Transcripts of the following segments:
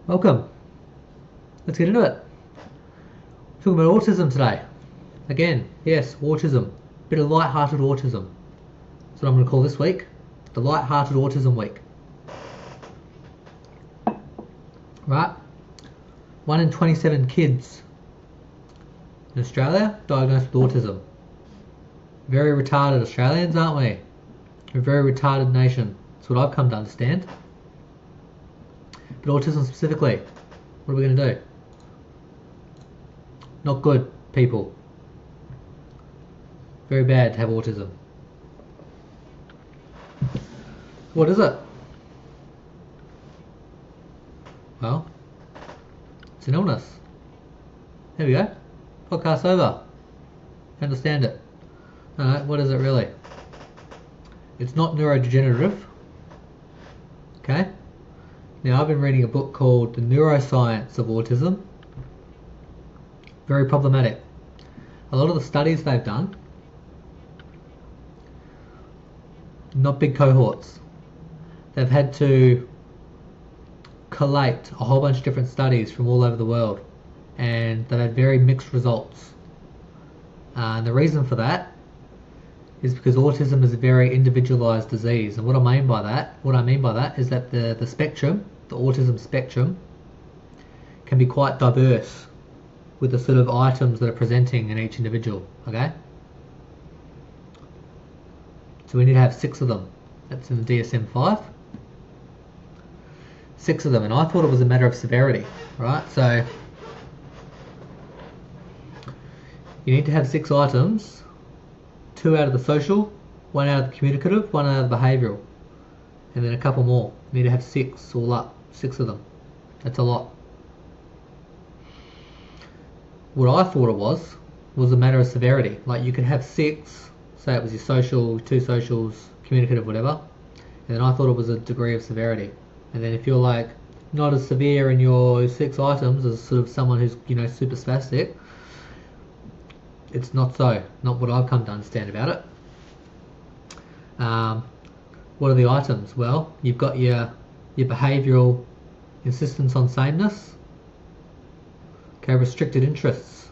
Welcome. Let's get into it. Talking about autism today. Again, yes, autism. Bit of light-hearted autism. That's what I'm going to call this week. The light-hearted autism week. Right? 1 in 27 kids in Australia diagnosed with autism. Very retarded Australians, aren't we? We're a very retarded nation. That's what I've come to understand. But autism specifically, what are we going to do? Not good, people. Very bad to have autism. What is it? Well, it's an illness. There we go. Podcast over. Understand it. Alright, what is it really? It's not neurodegenerative. Okay? Now, I've been reading a book called The Neuroscience of Autism. Very problematic. A lot of the studies they've done, not big cohorts. They've had to collate a whole bunch of different studies from all over the world, and they've had very mixed results. And the reason for that is because autism is a very individualized disease. And what I mean by that is that the spectrum, the autism spectrum, can be quite diverse with the sort of items that are presenting in each individual, okay? So we need to have 6 of them. That's in the DSM-5. 6 of them, and I thought it was a matter of severity, right? So you need to have 6 items, 2 out of the social, 1 out of the communicative, 1 out of the behavioural, and then a couple more. You need to have 6 all up, 6 of them. That's a lot. What I thought it was a matter of severity. Like you could have 6, say it was your social, 2 socials, communicative, whatever, and then I thought it was a degree of severity. And then if you're like not as severe in your 6 items as sort of someone who's, you know, super spastic, it's not so. Not what I've come to understand about it. What are the items? Well, you've got your behavioural insistence on sameness. Okay, restricted interests.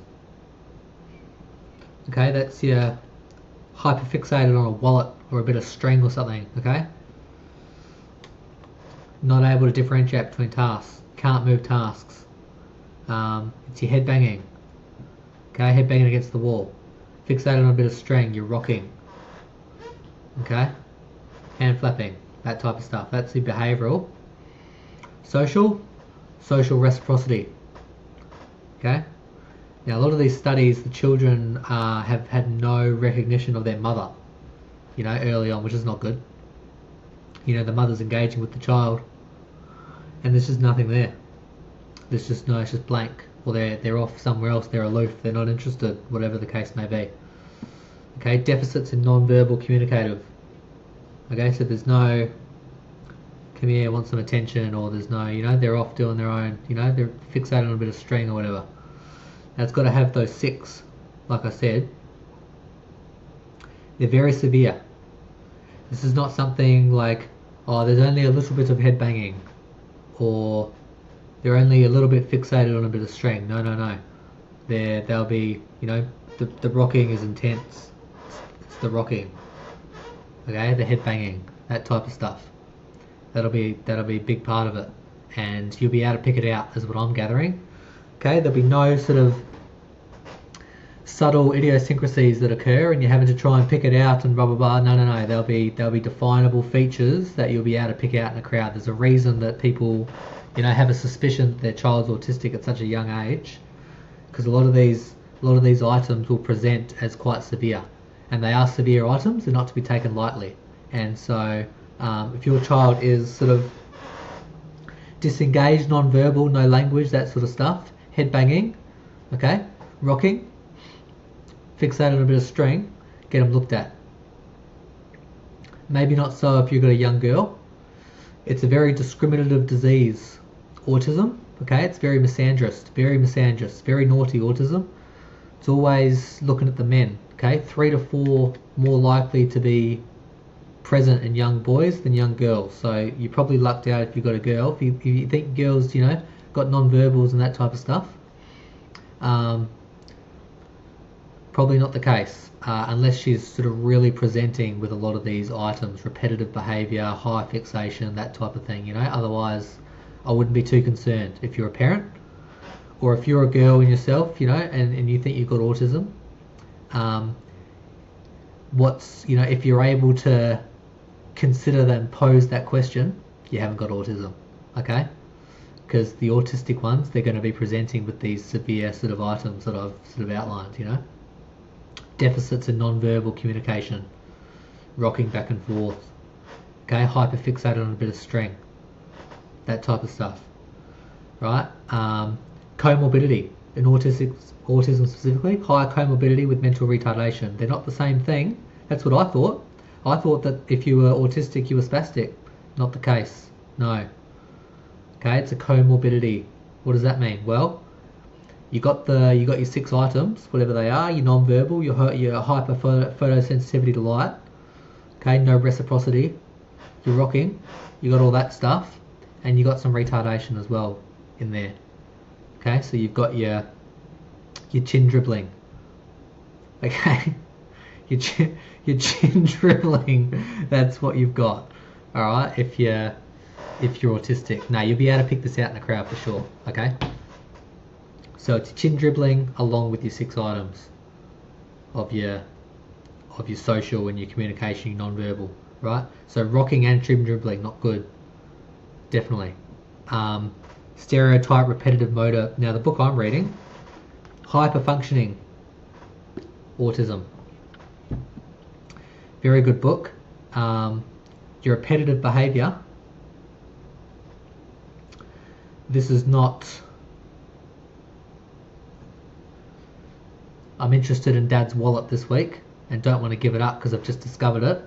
Okay, that's your hyperfixated on a wallet or a bit of string or something, okay? Not able to differentiate between tasks. Can't move tasks. It's your head banging. Okay, head banging against the wall. Fixated on a bit of string, you're rocking. Okay? Hand flapping, that type of stuff. That's the behavioural. Social reciprocity. Okay? Now, a lot of these studies, the children have had no recognition of their mother, you know, early on, which is not good. You know, the mother's engaging with the child, and there's just nothing there. It's just blank. Or they're off somewhere else, they're aloof, they're not interested, whatever the case may be. Okay, deficits in non-verbal communicative. Okay, so there's no, come here, want some attention, or there's no, you know, they're off doing their own, you know, they're fixated on a bit of string or whatever. Now it's got to have those 6, like I said. They're very severe. This is not something like, oh, there's only a little bit of head banging, or they're only a little bit fixated on a bit of string. No. They'll be, you know, the rocking is intense. It's the rocking. Okay, the head banging, that type of stuff. That'll be a big part of it, and you'll be able to pick it out, is what I'm gathering. Okay, there'll be no sort of subtle idiosyncrasies that occur, and you're having to try and pick it out and blah blah blah. No. There'll be definable features that you'll be able to pick out in a crowd. There's a reason that people, you know, have a suspicion that their child's autistic at such a young age, because a lot of these items will present as quite severe, and they are severe items. They're not to be taken lightly. And so, if your child is sort of disengaged, non-verbal, no language, that sort of stuff, head banging, okay, rocking, fixated on a bit of string, get them looked at. Maybe not so if you've got a young girl. It's a very discriminative disease, autism, okay? It's very misandrist, very naughty autism. It's always looking at the men, okay? 3 to 4 more likely to be present in young boys than young girls. So you probably lucked out if you've got a girl. If you think girls, you know, got non-verbals and that type of stuff. Probably not the case, unless she's sort of really presenting with a lot of these items, repetitive behaviour, high fixation, that type of thing, you know. Otherwise, I wouldn't be too concerned if you're a parent, or if you're a girl in yourself, you know, and you think you've got autism. If you're able to consider and pose that question, you haven't got autism, okay? Because the autistic ones, they're going to be presenting with these severe sort of items that I've sort of outlined, you know. Deficits in non-verbal communication, rocking back and forth, okay, hyperfixated on a bit of string, that type of stuff, right? Comorbidity in autism specifically, higher comorbidity with mental retardation. They're not the same thing. That's what I thought. I thought that if you were autistic, you were spastic. Not the case. No. Okay, it's a comorbidity. What does that mean? Well, you got your 6 items, whatever they are. Your non-verbal, your hyper photosensitivity to light. Okay, no reciprocity. You're rocking. You got all that stuff, and you got some retardation as well in there. Okay, so you've got your chin dribbling. Okay, your chin dribbling. That's what you've got. All right, if you're autistic. Now you'll be able to pick this out in the crowd for sure. Okay. So it's chin dribbling along with your 6 items of your social and your communication, your non-verbal, right? So rocking and chin dribbling, not good. Definitely. Stereotype repetitive motor. Now the book I'm reading, Hyperfunctioning Autism. Very good book. Your repetitive behaviour. This is not... I'm interested in Dad's wallet this week and don't want to give it up because I've just discovered it,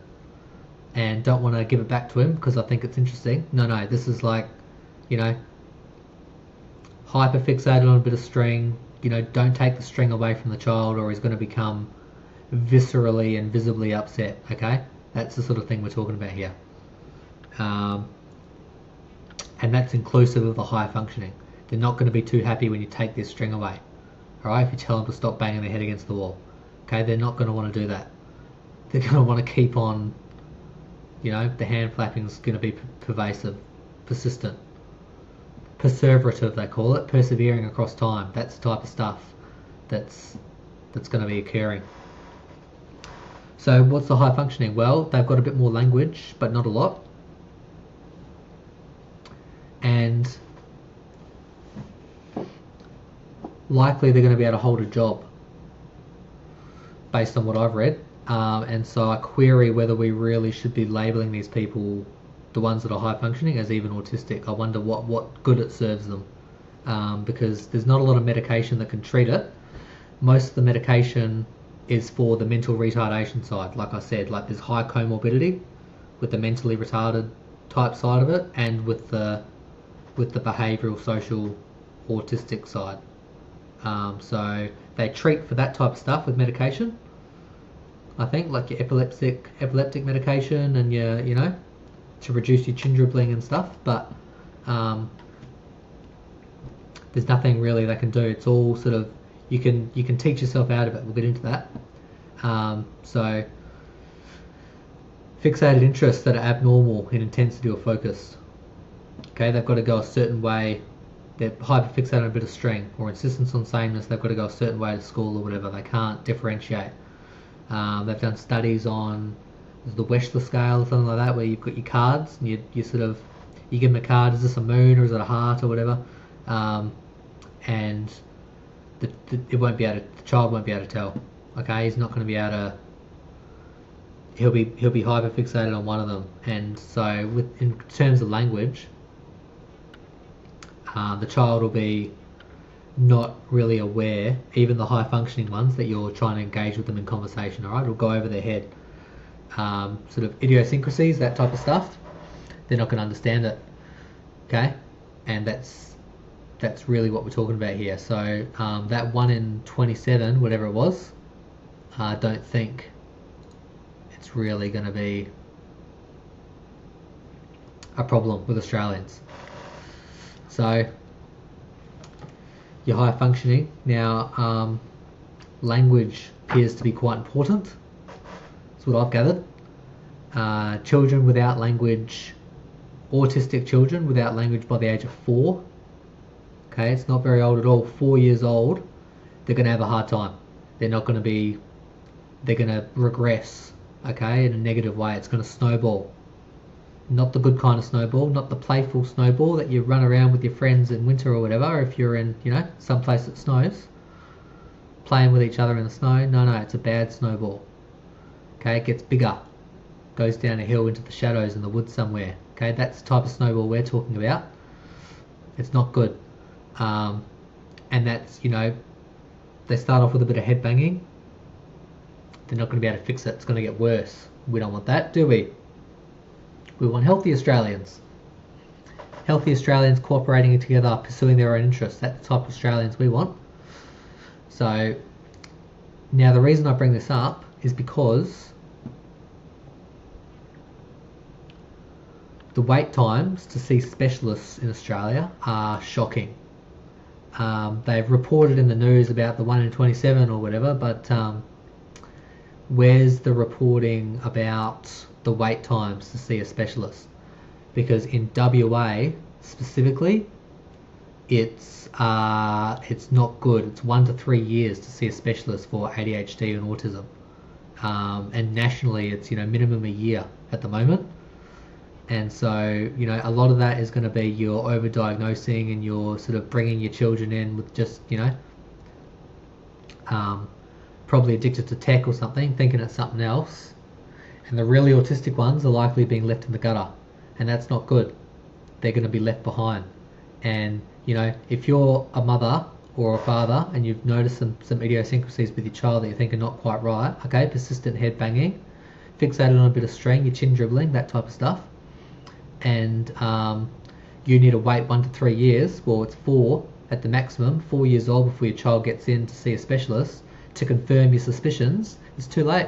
and don't want to give it back to him because I think it's interesting. No, this is like, you know, hyper fixated on a bit of string. You know, don't take the string away from the child or he's going to become viscerally and visibly upset. Okay, that's the sort of thing we're talking about here, and that's inclusive of the high functioning. They're not going to be too happy when you take this string away. Alright, if you tell them to stop banging their head against the wall. Okay, they're not going to want to do that. They're going to want to keep on, you know, the hand flapping is going to be pervasive, persistent, perseverative they call it, persevering across time. That's the type of stuff that's going to be occurring. So what's the high functioning? Well, they've got a bit more language, but not a lot. And likely they're going to be able to hold a job based on what I've read, and so I query whether we really should be labelling these people, the ones that are high functioning, as even autistic. I wonder what good it serves them, because there's not a lot of medication that can treat it. Most of the medication is for the mental retardation side. Like I said, like there's high comorbidity with the mentally retarded type side of it, and with the behavioural social autistic side. So they treat for that type of stuff with medication. I think like your epileptic medication and your, you know, to reduce your chin dribbling and stuff. But there's nothing really they can do. It's all sort of you can teach yourself out of it. We'll get into that. So fixated interests that are abnormal in intensity or focus. Okay, they've got to go a certain way. They're hyperfixated on a bit of string, or insistence on sameness. They've got to go a certain way to school or whatever. They can't differentiate. They've done studies on the Wechsler scale or something like that, where you've got your cards and you give them a card. Is this a moon or is it a heart or whatever? And the child won't be able to tell. Okay, he's not going to be able to. He'll be hyperfixated on one of them, and so in terms of language. The child will be not really aware, even the high functioning ones, that you're trying to engage with them in conversation. Alright, it'll go over their head. Sort of idiosyncrasies, that type of stuff, they're not going to understand it. Okay, and that's really what we're talking about here. So that 1 in 27, whatever it was, I don't think it's really going to be a problem with Australians. So you're high functioning. Now, language appears to be quite important. That's what I've gathered. Children without language, autistic children without language by the age of 4. Okay, it's not very old at all. 4 years old, they're going to have a hard time. They're not going to be, they're going to regress, okay, in a negative way. It's going to snowball. Not the good kind of snowball, not the playful snowball that you run around with your friends in winter or whatever, if you're in, some place that snows, playing with each other in the snow. No, it's a bad snowball. Okay, it gets bigger, goes down a hill into the shadows in the woods somewhere. Okay, that's the type of snowball we're talking about. It's not good. And that's, they start off with a bit of head banging. They're not going to be able to fix it. It's going to get worse. We don't want that, do we? We want healthy Australians. Healthy Australians cooperating together, pursuing their own interests. That's the type of Australians we want. So, now the reason I bring this up is because the wait times to see specialists in Australia are shocking. They've reported in the news about the 1 in 27 or whatever, but where's the reporting about the wait times to see a specialist? Because in WA specifically, it's not good. It's 1 to 3 years to see a specialist for ADHD and autism, and nationally it's minimum a year at the moment. And so, a lot of that is going to be your overdiagnosing and you're sort of bringing your children in with just, probably addicted to tech or something, thinking it's something else. And the really autistic ones are likely being left in the gutter. And that's not good. They're going to be left behind. And, if you're a mother or a father and you've noticed some idiosyncrasies with your child that you think are not quite right, okay, persistent head banging, fixated on a bit of string, your chin dribbling, that type of stuff, and you need to wait 1 to 3 years, well, it's 4 at the maximum, 4 years old before your child gets in to see a specialist to confirm your suspicions, it's too late.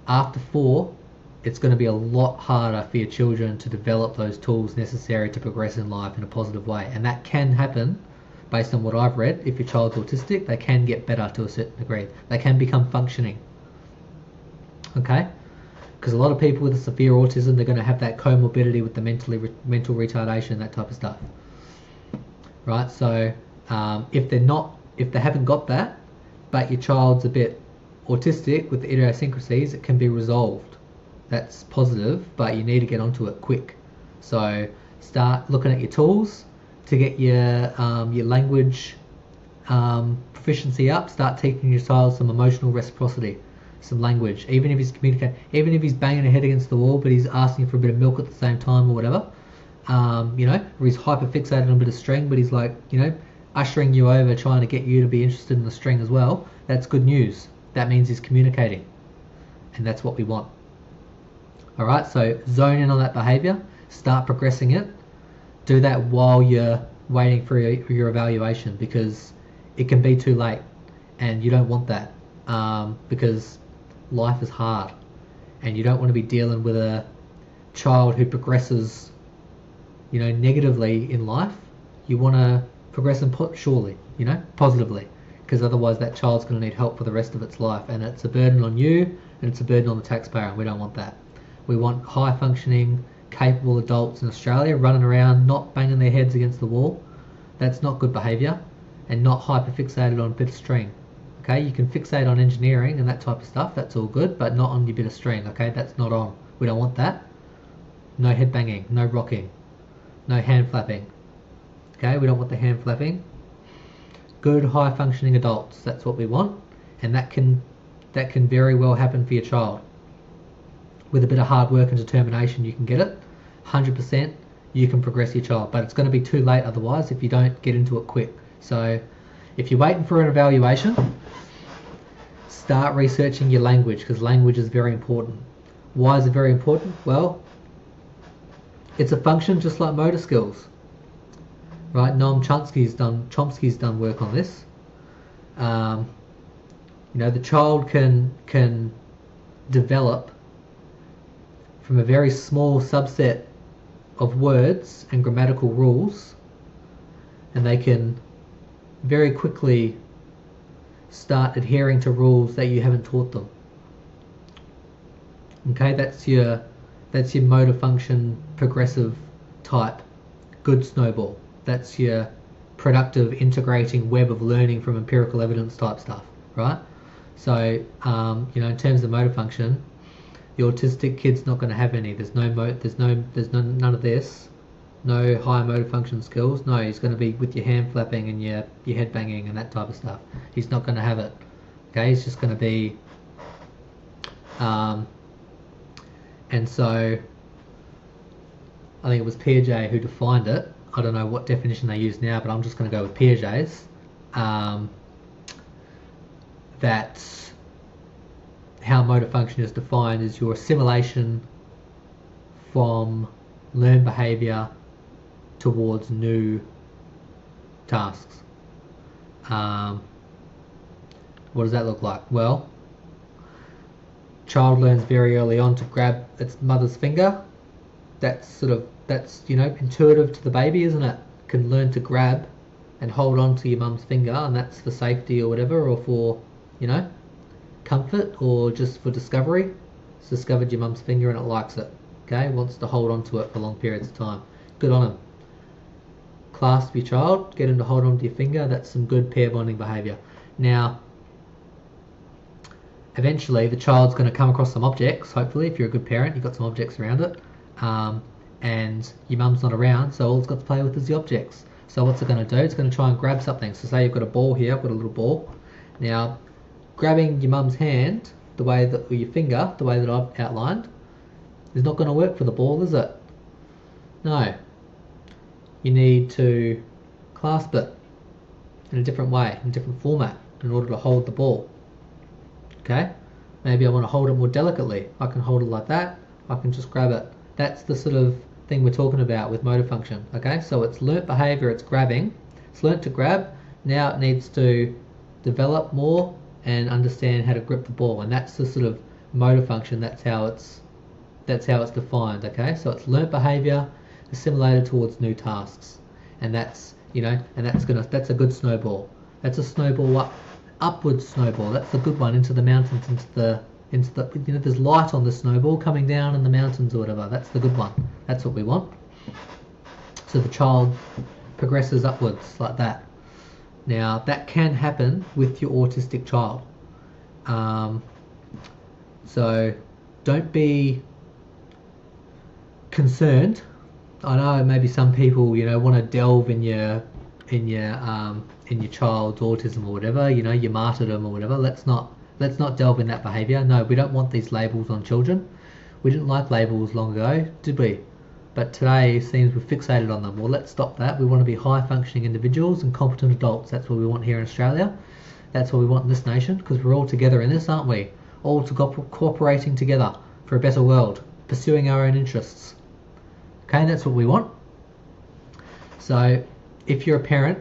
After 4, it's going to be a lot harder for your children to develop those tools necessary to progress in life in a positive way. And that can happen based on what I've read. If your child's autistic, they can get better to a certain degree. They can become functioning. Okay? Because a lot of people with a severe autism, they're going to have that comorbidity with the mental retardation, that type of stuff. Right? So if they haven't got that, but your child's a bit autistic with the idiosyncrasies, it can be resolved. That's positive, but you need to get onto it quick. So start looking at your tools to get your language proficiency up. Start teaching your child some emotional reciprocity, some language. Even if he's communicating, even if he's banging a head against the wall, but he's asking for a bit of milk at the same time or whatever. Or he's hyper fixated on a bit of string, but he's like, ushering you over, trying to get you to be interested in the string as well. That's good news. That means he's communicating, and that's what we want. All right, so zone in on that behavior, start progressing it. Do that while you're waiting for your evaluation, because it can be too late, and you don't want that, because life is hard, and you don't want to be dealing with a child who progresses, negatively in life. You want to progress them surely, positively, because otherwise that child's going to need help for the rest of its life, and it's a burden on you, and it's a burden on the taxpayer, and we don't want that. We want high functioning, capable adults in Australia running around, not banging their heads against the wall. That's not good behaviour, and not hyper fixated on a bit of string. Okay, you can fixate on engineering and that type of stuff, that's all good, but not on your bit of string. Okay, that's not on. We don't want that. No head banging, no rocking, no hand flapping. Okay, we don't want the hand flapping. Good high functioning adults, that's what we want, and that can very well happen for your child. With a bit of hard work and determination, you can get it. 100%, you can progress your child, but it's going to be too late otherwise if you don't get into it quick. So if you're waiting for an evaluation, start researching your language, because language is very important. Why is it very important? Well, it's a function just like motor skills. Right, Noam Chomsky's done work on this. The child can develop from a very small subset of words and grammatical rules, and they can very quickly start adhering to rules that you haven't taught them. Okay, that's your motor function progressive type good snowball. That's your productive integrating web of learning from empirical evidence type stuff, right? So in terms of motor function, the autistic kid's not going to have any. There's none of this. No high motor function skills. No, he's going to be with your hand flapping and your head banging and that type of stuff. He's not going to have it. Okay, he's just going to be and so I think it was Piaget who defined it. I don't know what definition they use now, but I'm just going to go with Piaget's. That how motor function is defined is your assimilation from learned behaviour towards new tasks. What does that look like? Well, child learns very early on to grab its mother's finger. That's intuitive to the baby, isn't it? Can learn to grab and hold on to your mum's finger, and that's for safety or whatever, or for comfort, or just for discovery. It's discovered your mum's finger and it likes it. Okay, wants to hold on to it for long periods of time. Good on him. Clasp your child, get him to hold on to your finger. That's some good pair bonding behaviour. Now, eventually the child's going to come across some objects. Hopefully, if you're a good parent, you've got some objects around it, and your mum's not around, so all it's got to play with is the objects. So what's it going to do? It's going to try and grab something. So say you've got a ball here. I've got a little ball. Now, grabbing your mum's hand, or your finger, the way that I've outlined, is not going to work for the ball, is it? No. You need to clasp it in a different way, in a different format, in order to hold the ball. Okay? Maybe I want to hold it more delicately. I can hold it like that. I can just grab it. That's the sort of thing we're talking about with motor function. Okay? So it's learnt behaviour, it's grabbing. It's learnt to grab. Now it needs to develop more and understand how to grip the ball. And that's the sort of motor function. That's how it's defined. Okay? So it's learnt behaviour assimilated towards new tasks. And that's that's a good snowball. That's a snowball upward snowball. That's the good one, into the mountains, into the there's light on the snowball coming down in the mountains or whatever. That's the good one. That's what we want. So the child progresses upwards like that. Now that can happen with your autistic child. So don't be concerned. I know maybe some people want to delve in your child's autism or whatever, your martyrdom or whatever. Let's not delve in that behaviour. No, we don't want these labels on children. We didn't like labels long ago, did we? But today it seems we're fixated on them. Well, let's stop that. We want to be high functioning individuals and competent adults. That's what we want here in Australia. That's what we want in this nation, because we're all together in this, aren't we? All cooperating together for a better world, pursuing our own interests. Okay, that's what we want. So if you're a parent,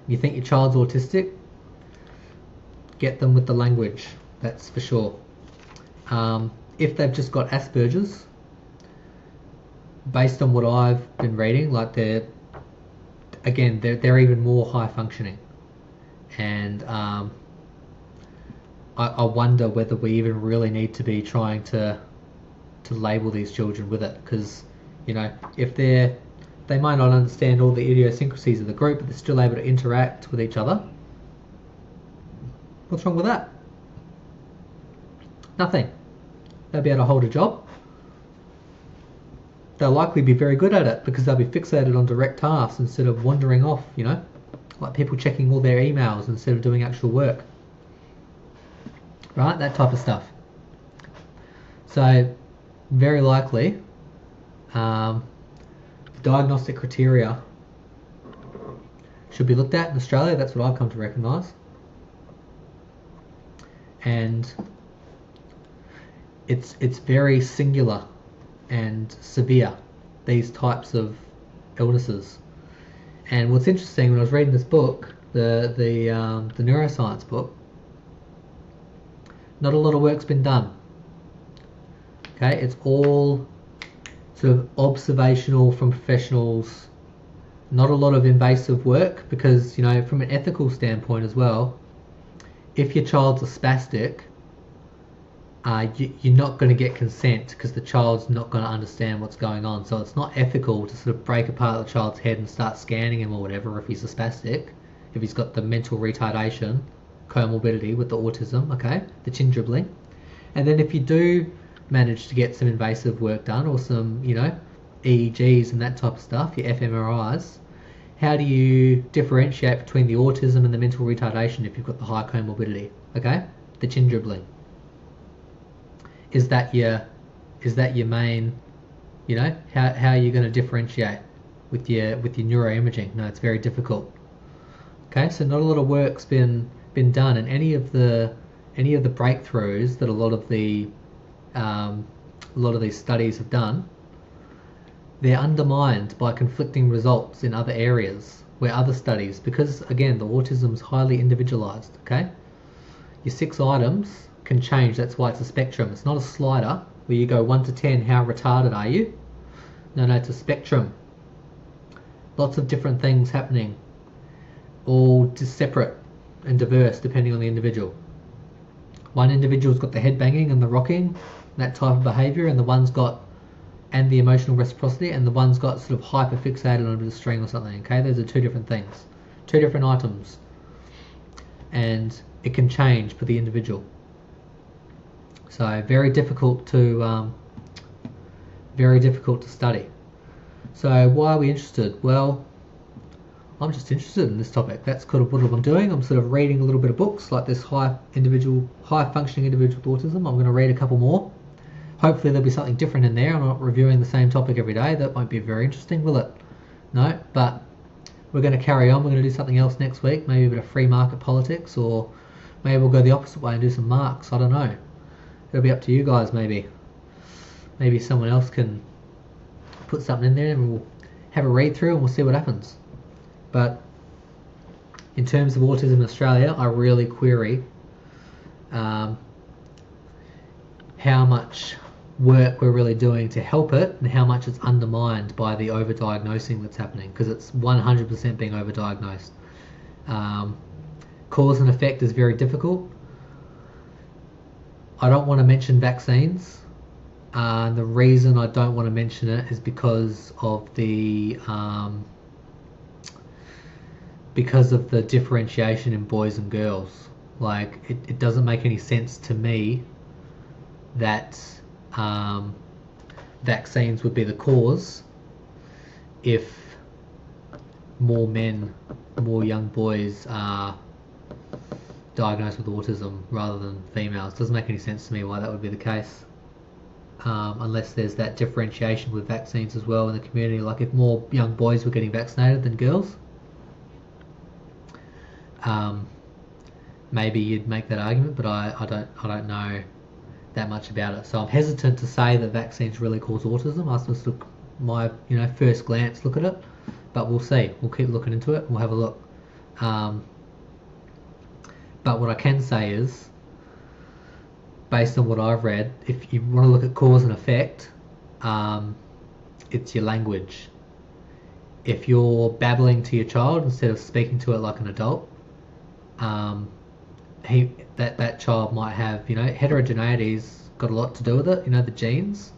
you think your child's autistic, get them with the language, that's for sure. If they've just got Asperger's, based on what I've been reading, like they're even more high functioning, and I wonder whether we even really need to be trying to label these children with it, because if they might not understand all the idiosyncrasies of the group, but they're still able to interact with each other. What's wrong with that? Nothing. They'll be able to hold a job. They'll likely be very good at it because they'll be fixated on direct tasks instead of wandering off, like people checking all their emails instead of doing actual work. Right? That type of stuff. So, very likely, diagnostic criteria should be looked at in Australia. That's what I've come to recognise. And it's very singular and severe, these types of illnesses. And what's interesting, when I was reading this book, the neuroscience book, not a lot of work's been done. Okay, it's all sort of observational from professionals not a lot of invasive work, because from an ethical standpoint as well, if your child's a spastic, you're not going to get consent because the child's not going to understand what's going on. So it's not ethical to sort of break apart the child's head and start scanning him or whatever if he's a spastic, if he's got the mental retardation comorbidity with the autism, okay, the chin dribbling. And then if you do manage to get some invasive work done, or some EEGs and that type of stuff, your fMRIs, how do you differentiate between the autism and the mental retardation if you've got the high comorbidity, okay, the chin dribbling? Is that your main, how are you going to differentiate with your neuroimaging? No, it's very difficult. Okay, so not a lot of work's been done, and any of the breakthroughs that a lot of these studies have done, they're undermined by conflicting results in other areas where other studies, because again the autism's highly individualized. Okay, your 6 items can change. That's why it's a spectrum. It's not a slider where you go 1 to 10, how retarded are you? No, it's a spectrum. Lots of different things happening, all just separate and diverse depending on the individual. One individual's got the head banging and the rocking, that type of behaviour, and the emotional reciprocity, and the one's got sort of hyper fixated on a bit of string or something. Okay, those are 2 different things, 2 different items, and it can change for the individual. So very difficult to study. So why are we interested? Well, I'm just interested in this topic. That's kind of what I'm doing. I'm sort of reading a little bit of books like this high functioning individual with autism. I'm going to read a couple more. Hopefully there'll be something different in there. I'm not reviewing the same topic every day. That won't be very interesting, will it? No, but we're going to carry on. We're going to do something else next week. Maybe a bit of free market politics, or maybe we'll go the opposite way and do some Marx. I don't know. It'll be up to you guys, maybe. Maybe someone else can put something in there and we'll have a read through and we'll see what happens. But in terms of autism in Australia, I really query how much work we're really doing to help it, and how much it's undermined by the overdiagnosing that's happening, because it's 100% being overdiagnosed. Cause and effect is very difficult. I don't want to mention vaccines. The reason I don't want to mention it is because of the differentiation in boys and girls. Like, it doesn't make any sense to me that vaccines would be the cause if more young boys are diagnosed with autism rather than females. It doesn't make any sense to me why that would be the case, unless there's that differentiation with vaccines as well in the community. Like, if more young boys were getting vaccinated than girls, maybe you'd make that argument, but I don't know that much about it. So I'm hesitant to say that vaccines really cause autism. I just look my first glance look at it, but we'll see. We'll keep looking into it. We'll have a look. But what I can say is, based on what I've read, if you want to look at cause and effect, it's your language. If you're babbling to your child instead of speaking to it like an adult, that child might have, heterogeneity's got a lot to do with it, the genes,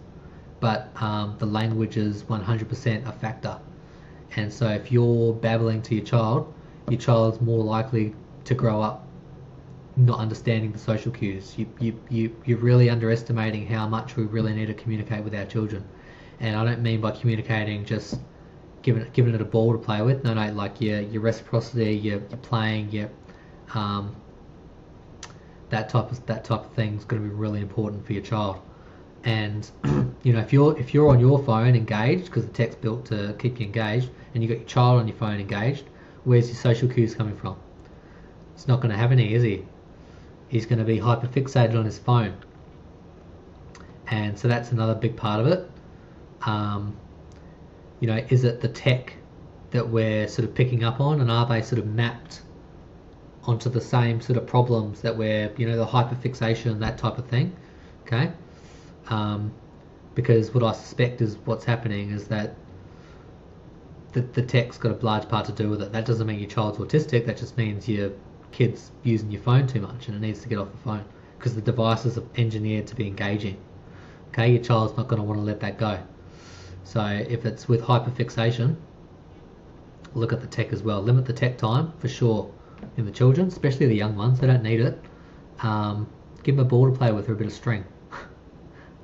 but the language is 100% a factor. And so if you're babbling to your child's more likely to grow up not understanding the social cues. You're really underestimating how much we really need to communicate with our children. And I don't mean by communicating just giving it a ball to play with. No, like your reciprocity, your playing, your that type of thing is going to be really important for your child. And if you're on your phone engaged, because the tech's built to keep you engaged, and you got your child on your phone engaged, where's your social cues coming from? It's not going to have any, is he? He's going to be hyper fixated on his phone. And so that's another big part of it. Is it the tech that we're sort of picking up on, and are they sort of mapped onto the same sort of problems that we're, the hyperfixation, that type of thing? Okay. Because what I suspect is what's happening is that the tech's got a large part to do with it. That doesn't mean your child's autistic. That just means your kid's using your phone too much and it needs to get off the phone, because the devices are engineered to be engaging. Okay, your child's not going to want to let that go. So if it's with hyperfixation, look at the tech as well. Limit the tech time for sure in the children, especially the young ones. They don't need it. Give them a ball to play with or a bit of string.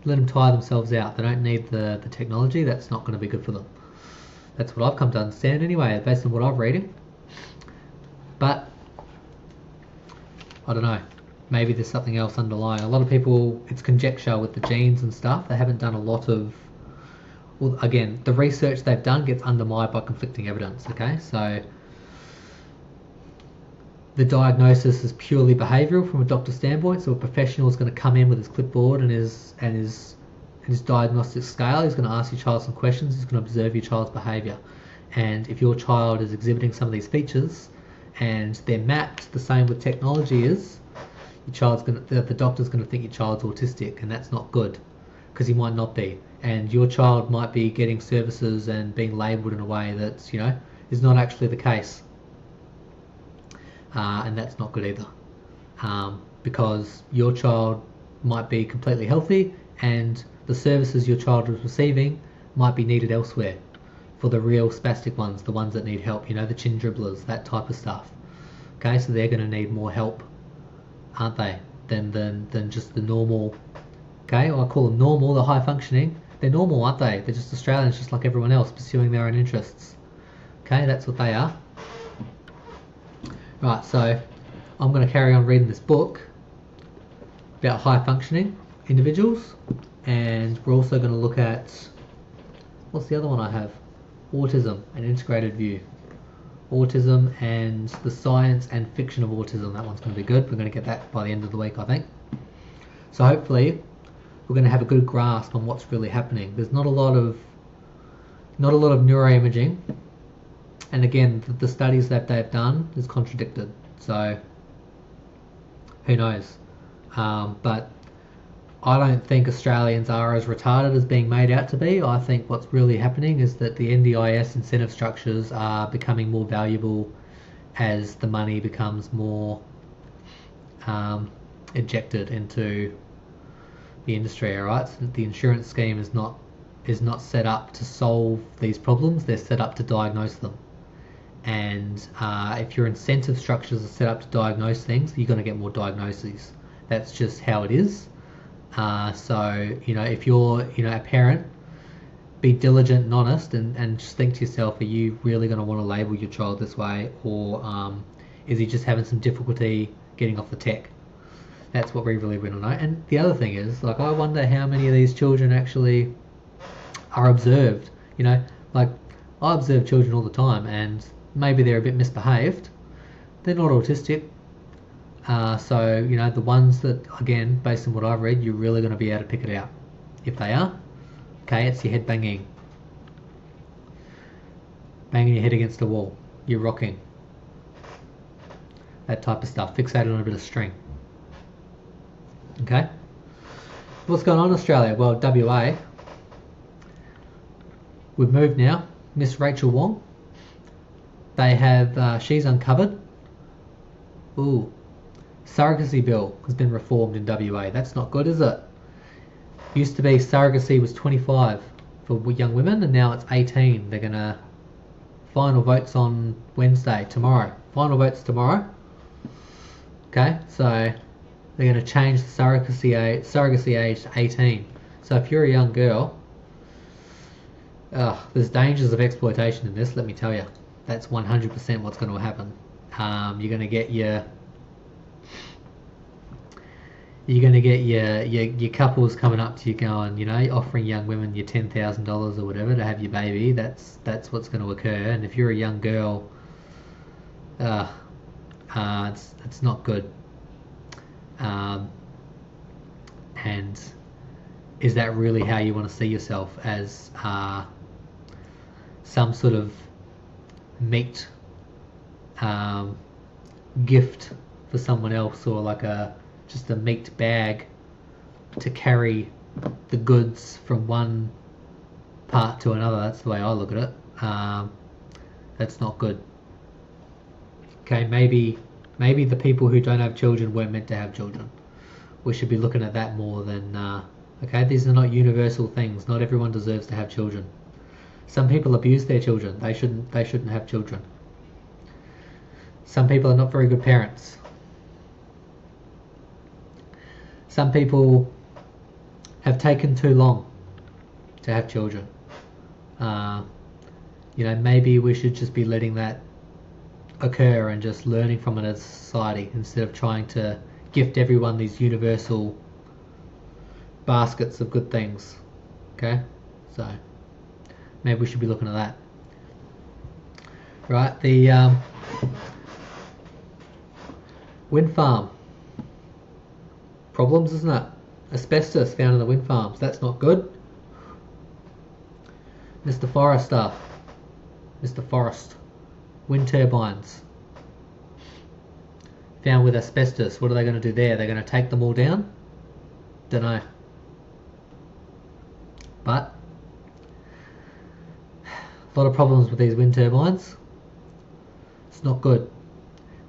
Let them tire themselves out. They don't need the technology. That's not going to be good for them. That's what I've come to understand anyway, based on what I've reading. But I don't know. Maybe there's something else underlying. A lot of people, it's conjecture with the genes and stuff. They haven't done a lot of... Well, again, the research they've done gets undermined by conflicting evidence, okay? So the diagnosis is purely behavioural from a doctor's standpoint. So a professional is going to come in with his clipboard and his diagnostic scale. He's going to ask your child some questions. He's going to observe your child's behaviour. And if your child is exhibiting some of these features and they're mapped the same with technology is, the doctor's going to think your child's autistic, and that's not good, because he might not be, and your child might be getting services and being labelled in a way that's, is not actually the case, and that's not good either, because your child might be completely healthy and the services your child is receiving might be needed elsewhere for the real spastic ones, the ones that need help, the chin dribblers, that type of stuff. Okay, so they're going to need more help, aren't they, than just the normal. Okay, or I call them normal, the high functioning. They're normal, aren't they? They're just Australians, just like everyone else, pursuing their own interests. Okay, that's what they are. Right, so I'm going to carry on reading this book about high functioning individuals, and we're also going to look at, what's the other one I have? Autism, an integrated view. Autism and the science and fiction of autism. That one's going to be good. We're going to get that by the end of the week, I think. So hopefully we're going to have a good grasp on what's really happening. There's not a lot of neuroimaging, and again, the studies that they've done is contradicted. So who knows? But I don't think Australians are as retarded as being made out to be. I think what's really happening is that the NDIS incentive structures are becoming more valuable as the money becomes more injected into the industry. Alright, so the insurance scheme is not set up to solve these problems. They're set up to diagnose them. And if your incentive structures are set up to diagnose things, you're going to get more diagnoses. That's just how it is. So if you're a parent, be diligent and honest, and just think to yourself, are you really going to want to label your child this way, or is he just having some difficulty getting off the tech? That's what we really want to know. And the other thing is, like, I wonder how many of these children actually are observed. Like, I observe children all the time, and maybe they're a bit misbehaved. They're not autistic. So the ones that, again, based on what I've read, you're really going to be able to pick it out. If they are, okay, it's your head banging your head against the wall, you're rocking, that type of stuff, fixated on a bit of string. Okay, what's going on in Australia? Well, WA, we've moved now. Miss Rachel Wong, they have, she's uncovered, surrogacy bill has been reformed in WA. That's not good, is it? Used to be surrogacy was 25 for young women, and now it's 18. They're gonna final votes on Wednesday, tomorrow. Final votes tomorrow. Okay, so they're gonna change the surrogacy age to 18. So if you're a young girl, there's dangers of exploitation in this. Let me tell you, that's 100% what's going to happen. You're gonna get your couples coming up to you going, offering young women your $10,000 or whatever to have your baby. That's what's going to occur. And if you're a young girl, it's not good. And is that really how you want to see yourself, as some sort of meat gift for someone else, or like just a meat bag to carry the goods from one part to another? That's the way I look at it. That's not good. Okay, maybe the people who don't have children weren't meant to have children. We should be looking at that more than okay, these are not universal things. Not everyone deserves to have children. Some people abuse their children. They shouldn't have children. Some people are not very good parents. Some people have taken too long to have children. Maybe we should just be letting that occur and just learning from it as a society instead of trying to gift everyone these universal baskets of good things. Okay, so maybe we should be looking at that. Right, the wind farm problems, isn't it? Asbestos found in the wind farms. That's not good. Mr. Forest, wind turbines found with asbestos. What are they going to do there? They're going to take them all down? Don't know. But a lot of problems with these wind turbines. It's not good.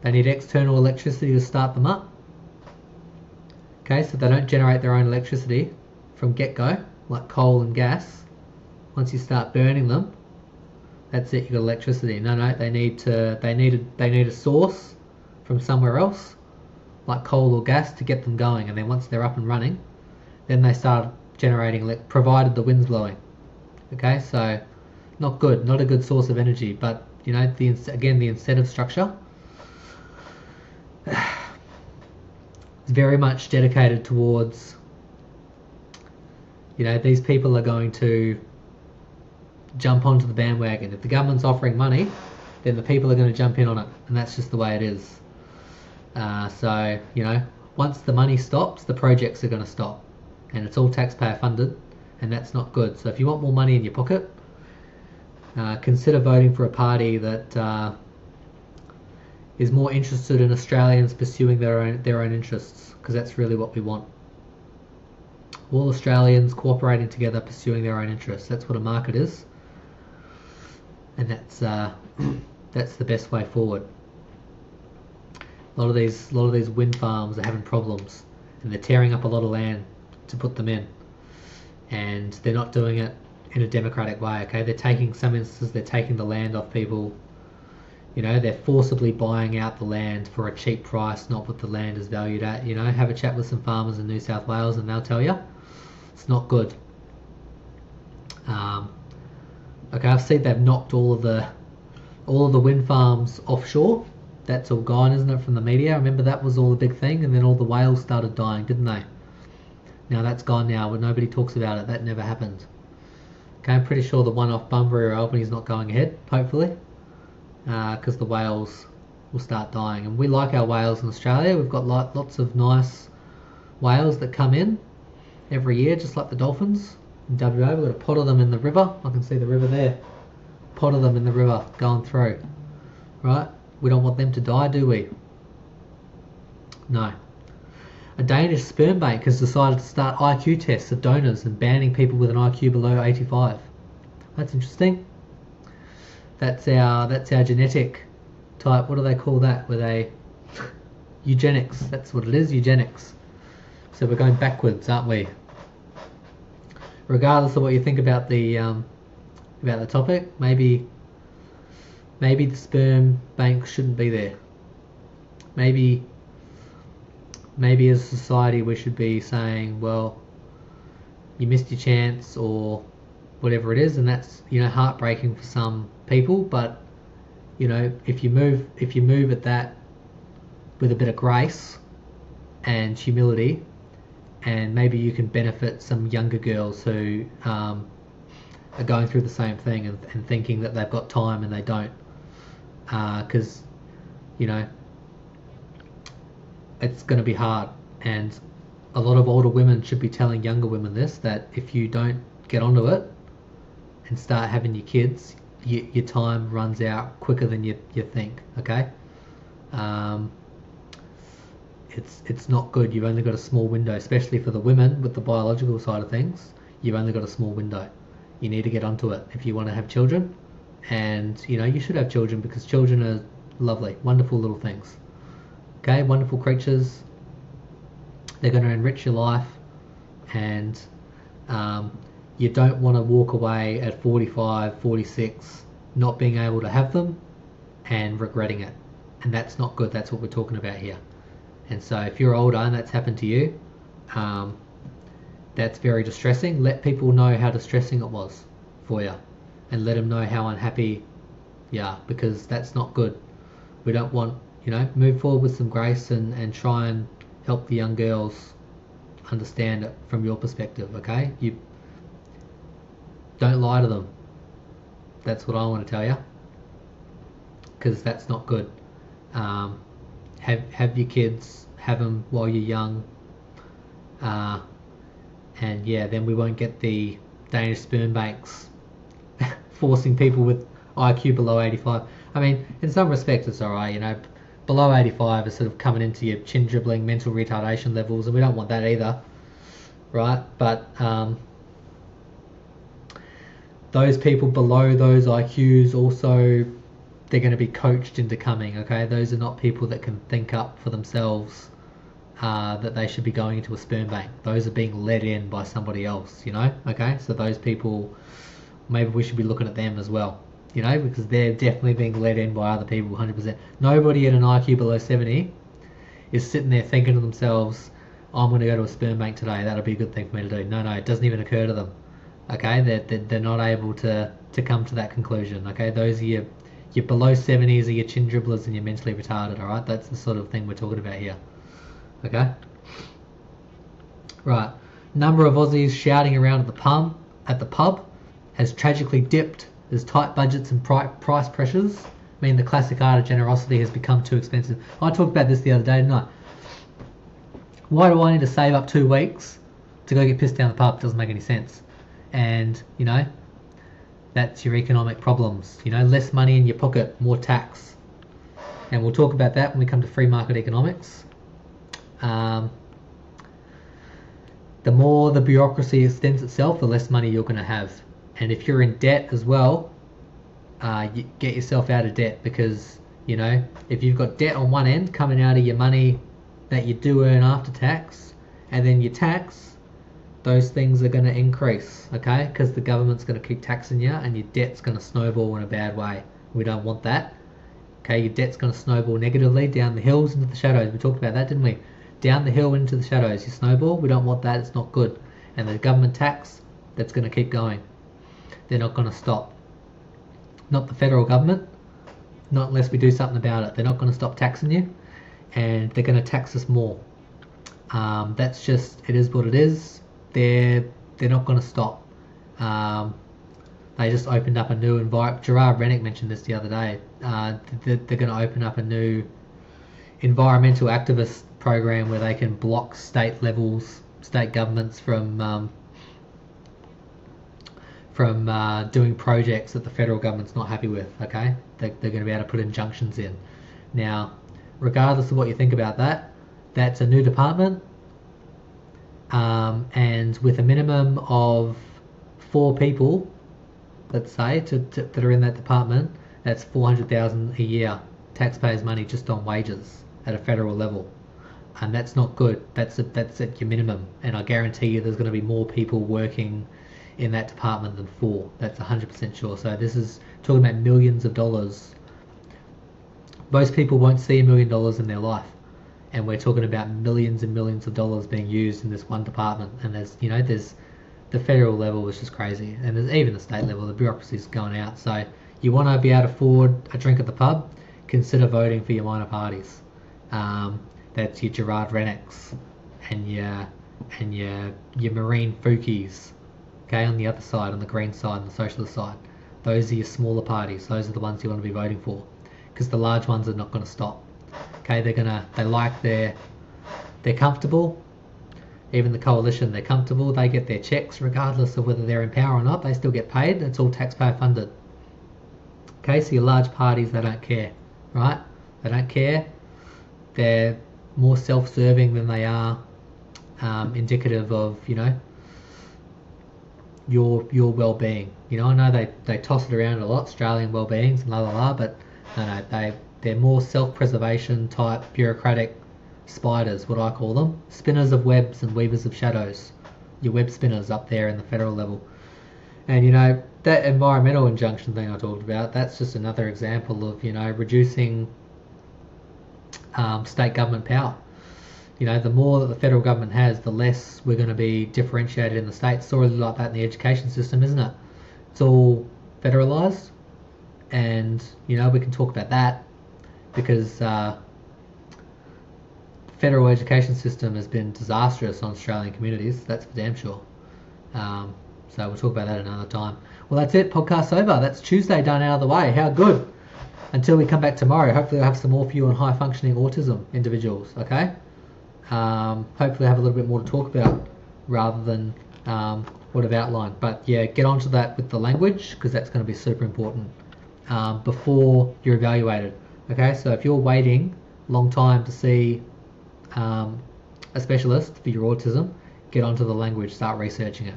They need external electricity to start them up. Okay, so they don't generate their own electricity from get-go, like coal and gas. Once you start burning them, that's it. You got electricity. No, they need a source from somewhere else, like coal or gas, to get them going. And then once they're up and running, then they start generating, provided the wind's blowing. Okay, so not good, not a good source of energy. But the incentive structure is very much dedicated towards, these people are going to jump onto the bandwagon. If the government's offering money, then the people are going to jump in on it, and that's just the way it is. Once the money stops, the projects are going to stop, and it's all taxpayer funded, and that's not good. So if you want more money in your pocket, consider voting for a party that is more interested in Australians pursuing their own interests, because that's really what we want. All Australians cooperating together, pursuing their own interests. That's what a market is, and that's the best way forward. A lot of these wind farms are having problems, and they're tearing up a lot of land to put them in, and they're not doing it in a democratic way. Okay, they're taking the land off people. They're forcibly buying out the land for a cheap price, not what the land is valued at. Have a chat with some farmers in New South Wales, and they'll tell you it's not good. Okay, I've seen they've knocked all of the wind farms offshore. That's all gone, isn't it, from the media? Remember, that was all the big thing, and then all the whales started dying, didn't they? Now that's gone now, but nobody talks about it. That never happened. Okay, I'm pretty sure the one off Bunbury or Albany is not going ahead, hopefully, because the whales will start dying. And we like our whales in Australia. We've got lots of nice whales that come in every year, just like the dolphins. In WA, we've got a pot of them in the river. I can see the river there. Pot of them in the river going through. Right? We don't want them to die, do we? No. A Danish sperm bank has decided to start IQ tests of donors and banning people with an IQ below 85. That's interesting. That's our genetic type. What do they call that? Eugenics. That's what it is, eugenics. So we're going backwards, aren't we? Regardless of what you think about the topic, maybe the sperm bank shouldn't be there. Maybe as a society we should be saying, well, you missed your chance, or whatever it is, and that's heartbreaking for some people. But if you move at that with a bit of grace and humility, and maybe you can benefit some younger girls who are going through the same thing and thinking that they've got time and they don't, because it's going to be hard. And a lot of older women should be telling younger women this, that if you don't get onto it and start having your kids, your time runs out quicker than you think. Okay, it's not good. You've only got a small window, especially for the women with the biological side of things. You've only got a small window. You need to get onto it if you want to have children. And you should have children because children are lovely, wonderful little things. Okay, wonderful creatures. They're going to enrich your life, and you don't want to walk away at 45, 46, not being able to have them and regretting it. And that's not good. That's what we're talking about here. And so if you're older and that's happened to you, that's very distressing. Let people know how distressing it was for you, and let them know how unhappy you are, because that's not good. We don't want, move forward with some grace and try and help the young girls understand it from your perspective, okay? You don't lie to them. That's what I want to tell you, because that's not good. Have your kids, have them while you're young, and yeah, then we won't get the Danish sperm banks forcing people with IQ below 85. I mean, in some respects it's alright, below 85 is sort of coming into your chin dribbling mental retardation levels, and we don't want that either, right? But those people below those IQs also, they're going to be coached into coming, okay? Those are not people that can think up for themselves that they should be going into a sperm bank. Those are being led in by somebody else, okay? So those people, maybe we should be looking at them as well, because they're definitely being led in by other people, 100%. Nobody at an IQ below 70 is sitting there thinking to themselves, I'm going to go to a sperm bank today, that'll be a good thing for me to do. No, it doesn't even occur to them, okay? They're not able to come to that conclusion, okay? Those are your below 70s are your chin dribblers and you're mentally retarded, alright? That's the sort of thing we're talking about here, okay? Right, number of Aussies shouting around at the pub has tragically dipped as tight budgets and price pressures mean the classic art of generosity has become too expensive. I talked about this the other day, didn't I? Why do I need to save up 2 weeks to go get pissed down the pub? It doesn't make any sense. And, that's your economic problems. Less money in your pocket, more tax. And we'll talk about that when we come to free market economics. The more the bureaucracy extends itself, the less money you're going to have. And if you're in debt as well, you get yourself out of debt, because, if you've got debt on one end coming out of your money that you do earn after tax, and then your tax, those things are going to increase, okay? Because the government's going to keep taxing you, and your debt's going to snowball in a bad way. We don't want that. Okay, your debt's going to snowball negatively down the hills into the shadows. We talked about that, didn't we? Down the hill into the shadows. You snowball, we don't want that. It's not good. And the government tax, that's going to keep going. They're not going to stop. Not the federal government. Not unless we do something about it. They're not going to stop taxing you, and they're going to tax us more. That's just, it is what it is. They're not going to stop. They just opened up a new environment. Gerard Rennick mentioned this the other day. They're going to open up a new environmental activist program where they can block state governments from doing projects that the federal government's not happy with. Okay, they're going to be able to put injunctions in. Now, regardless of what you think about that, that's a new department. And with a minimum of 4 people, let's say, that are in that department, that's $400,000 a year taxpayers' money just on wages at a federal level, and that's not good. That's at your minimum, and I guarantee you there's going to be more people working in that department than 4. That's 100% sure. So this is talking about millions of dollars. Most people won't see $1 million in their life. And we're talking about millions and millions of dollars being used in this one department. And there's the federal level, which is crazy, and there's even the state level. The bureaucracy's going out. So you want to be able to afford a drink at the pub, consider voting for your minor parties. That's your Gerard Rennicks and your Marine Foukies. Okay, on the other side, on the green side, and the socialist side. Those are your smaller parties. Those are the ones you want to be voting for, because the large ones are not going to stop. Okay, they're comfortable. Even the coalition, they're comfortable. They get their checks regardless of whether they're in power or not. They still get paid. It's all taxpayer funded. Okay, so your large parties, they don't care, right? They don't care. They're more self-serving than they are indicative of, your well-being. You know, I know they toss it around a lot, Australian well-beings and la la la, but no, they're more self-preservation type bureaucratic spiders, what I call them, spinners of webs and weavers of shadows. Your web spinners up there in the federal level. And you know, that environmental injunction thing I talked about, that's just another example of, you know, reducing state government power. You know, the more that the federal government has, the less we're going to be differentiated in the states. It's already like that in the education system, isn't it? It's all federalised, and you know, we can talk about that because the federal education system has been disastrous on Australian communities. That's for damn sure. So we'll talk about that another time. Well, that's it. Podcast's over. That's Tuesday done out of the way. How good. Until we come back tomorrow, hopefully I'll have some more for you on high-functioning autism individuals, okay? Hopefully I have a little bit more to talk about rather than what I've outlined. But yeah, get onto that with the language because that's going to be super important before you're evaluated. Okay, so if you're waiting a long time to see a specialist for your autism, get onto the language, start researching it.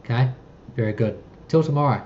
Okay, very good. Till tomorrow.